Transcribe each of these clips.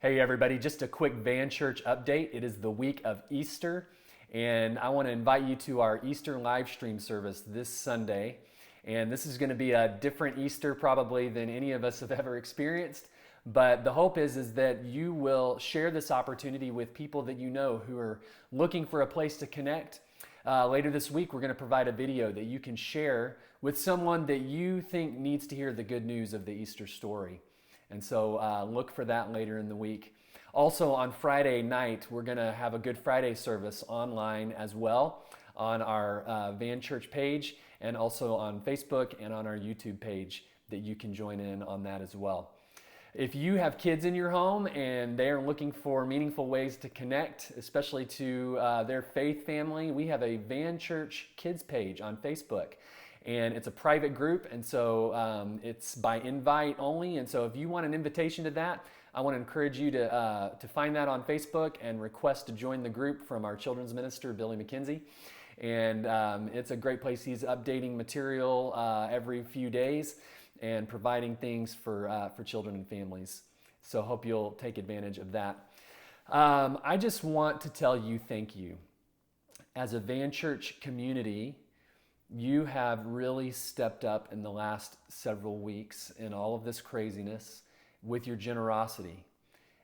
Hey everybody, just a quick VanChurch update. It is the week of Easter, and I want to invite you to our Easter live stream service this Sunday. And this is going to be a different Easter probably than any of us have ever experienced. But the hope is that you will share this opportunity with people that you know who are looking for a place to connect. Later this week, we're going to provide a video that you can share with someone that you think needs to hear the good news of the Easter story. And so look for that later in the week. Also on Friday night, we're going to have a Good Friday service online as well on our VanChurch page and also on Facebook and on our YouTube page that you can join in on that as well. If you have kids in your home and they are looking for meaningful ways to connect, especially to their faith family, we have a VanChurch kids page on Facebook. And it's a private group, and so it's by invite only. And so if you want an invitation to that, I want to encourage you to find that on Facebook and request to join the group from our children's minister, Billy McKenzie. And it's a great place. He's updating material every few days and providing things for children and families. So hope you'll take advantage of that. I just want to tell you thank you. As a VanChurch community, you have really stepped up in the last several weeks in all of this craziness with your generosity.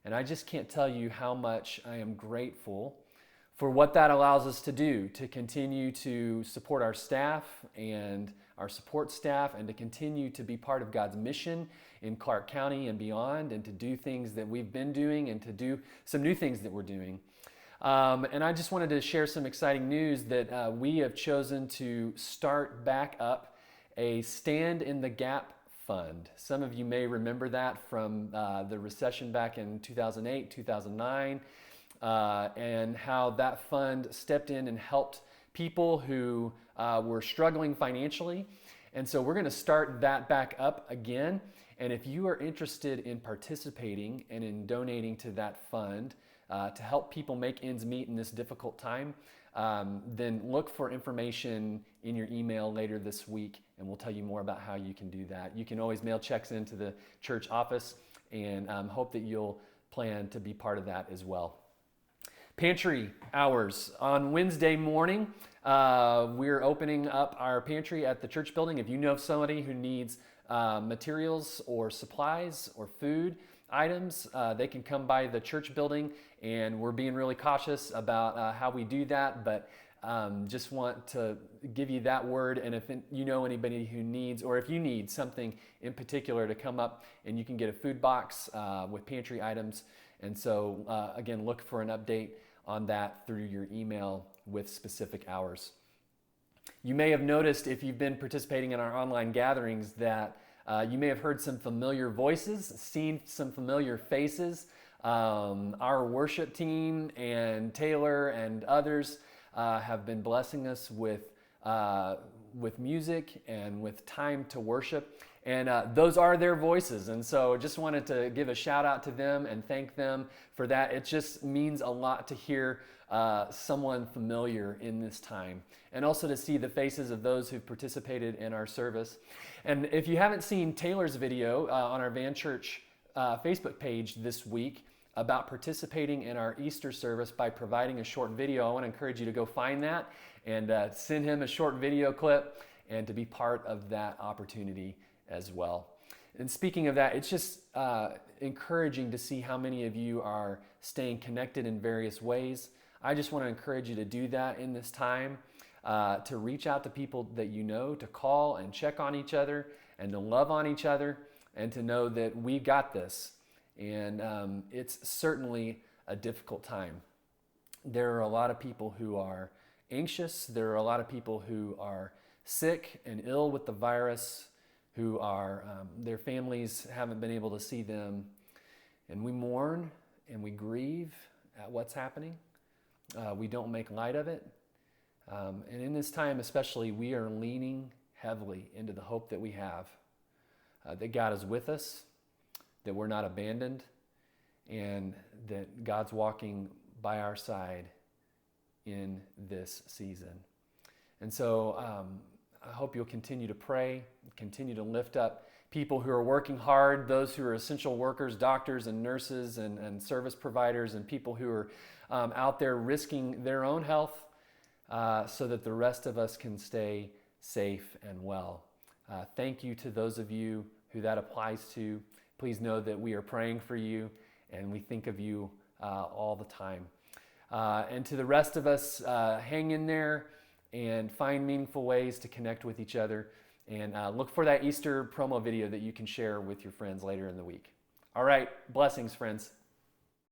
And I just can't tell you how much I am grateful for what that allows us to do, to continue to support our staff and our support staff and to continue to be part of God's mission in Clark County and beyond, and to do things that we've been doing and to do some new things that we're doing. And I just wanted to share some exciting news that we have chosen to start back up a Stand in the Gap fund. Some of you may remember that from the recession back in 2008, 2009, and how that fund stepped in and helped people who were struggling financially. And so we're going to start that back up again. And if you are interested in participating and in donating to that fund, to help people make ends meet in this difficult time, then look for information in your email later this week, and we'll tell you more about how you can do that. You can always mail checks into the church office, and hope that you'll plan to be part of that as well. Pantry hours. On Wednesday morning, we're opening up our pantry at the church building. If you know somebody who needs materials or supplies or food items, they can come by the church building, and we're being really cautious about how we do that, but just want to give you that word. And if you know anybody who needs, or if you need something in particular, to come up and you can get a food box with pantry items. And so again, look for an update on that through your email with specific hours. You may have noticed, if you've been participating in our online gatherings, that you may have heard some familiar voices, seen some familiar faces. Our worship team and Taylor and others have been blessing us with music and with time to worship. And those are their voices. And so just wanted to give a shout out to them and thank them for that. It just means a lot to hear someone familiar in this time, and also to see the faces of those who've participated in our service. And if you haven't seen Taylor's video on our VanChurch Facebook page this week about participating in our Easter service by providing a short video, I want to encourage you to go find that and send him a short video clip and to be part of that opportunity as well. And speaking of that, it's just encouraging to see how many of you are staying connected in various ways. I just want to encourage you to do that in this time, to reach out to people that you know, to call and check on each other and to love on each other, and to know that we got this. And it's certainly a difficult time. There are a lot of people who are anxious. There are a lot of people who are sick and ill with the virus, who are, their families haven't been able to see them. And we mourn and we grieve at what's happening. We don't make light of it. And in this time especially, we are leaning heavily into the hope that we have, that God is with us, that we're not abandoned, and that God's walking by our side in this season. And so I hope you'll continue to pray, continue to lift up people who are working hard, those who are essential workers, doctors and nurses and service providers, and people who are out there risking their own health so that the rest of us can stay safe and well. Thank you to those of you who that applies to. Please know that we are praying for you and we think of you all the time. And to the rest of us, hang in there and find meaningful ways to connect with each other. And look for that Easter promo video that you can share with your friends later in the week. All right, blessings, friends.